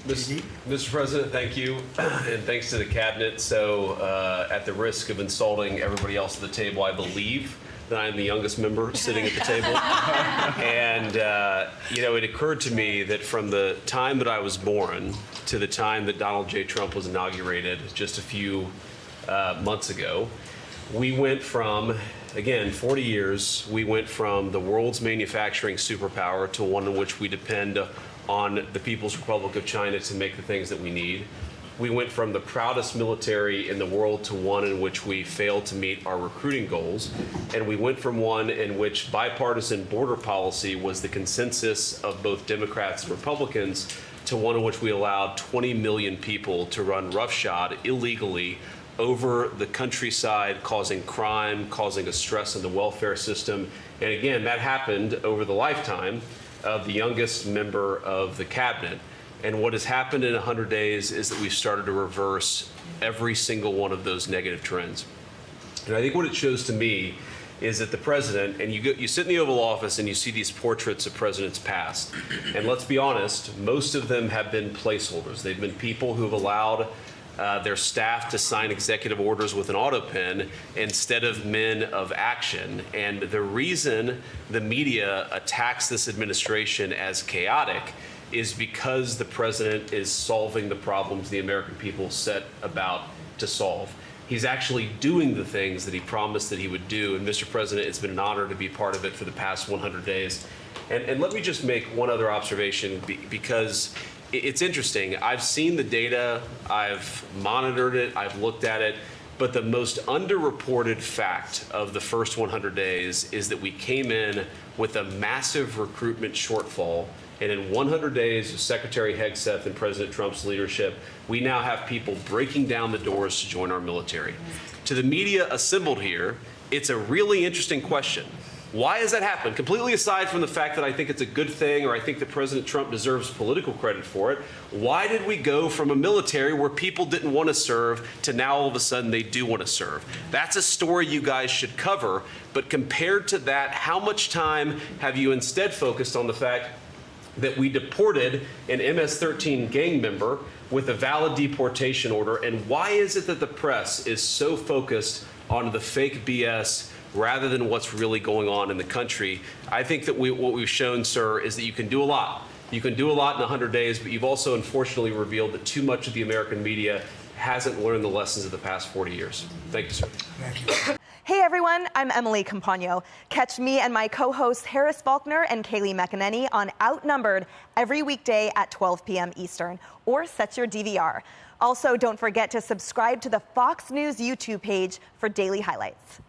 Mr. President, thank you, and thanks to the cabinet. So, at the risk of insulting everybody else at the table, I believe that I am the youngest member sitting at the table. And, it occurred to me that from the time that I was born to the time that Donald J. Trump was inaugurated just a few months ago, we went from, again, 40 years, we went from the world's manufacturing superpower to one in which we depend on the People's Republic of China to make the things that we need. We went from the proudest military in the world to one in which we failed to meet our recruiting goals. And we went from one in which bipartisan border policy was the consensus of both Democrats and Republicans to one in which we allowed 20 million people to run roughshod illegally over the countryside, causing crime, causing a stress in the welfare system. And again, that happened over the lifetime of the youngest member of the cabinet. And what has happened in 100 days is that we've started to reverse every single one of those negative trends. And I think what it shows to me is that the president, and you sit in the Oval Office and you see these portraits of presidents past. And let's be honest, most of them have been placeholders. They've been people who have allowed their staff to sign executive orders with an auto pen instead of men of action. And the reason the media attacks this administration as chaotic is because the president is solving the problems the American people set about to solve. He's actually doing the things that he promised that he would do. And Mr. President, it's been an honor to be part of it for the past 100 days. And let me just make one other observation because it's interesting. I've seen the data, I've monitored it, I've looked at it, but the most underreported fact of the first 100 days is that we came in with a massive recruitment shortfall. And in 100 days of Secretary Hegseth and President Trump's leadership, we now have people breaking down the doors to join our military. To the media assembled here, it's a really interesting question. Why has that happened? Completely aside from the fact that I think it's a good thing or I think that President Trump deserves political credit for it, why did we go from a military where people didn't want to serve to now all of a sudden they do want to serve? That's a story you guys should cover, but compared to that, how much time have you instead focused on the fact that we deported an MS-13 gang member with a valid deportation order? And why is it that the press is so focused on the fake BS rather than what's really going on in the country? I think that what we've shown, sir, is that you can do a lot. You can do a lot in 100 days, but you've also unfortunately revealed that too much of the American media hasn't learned the lessons of the past 40 years. Thank you, sir. Thank you. Hey everyone, I'm Emily Campagno. Catch me and my co-hosts Harris Faulkner and Kaylee McEnany on Outnumbered every weekday at 12 p.m. Eastern, or set your DVR. Also, don't forget to subscribe to the Fox News YouTube page for daily highlights.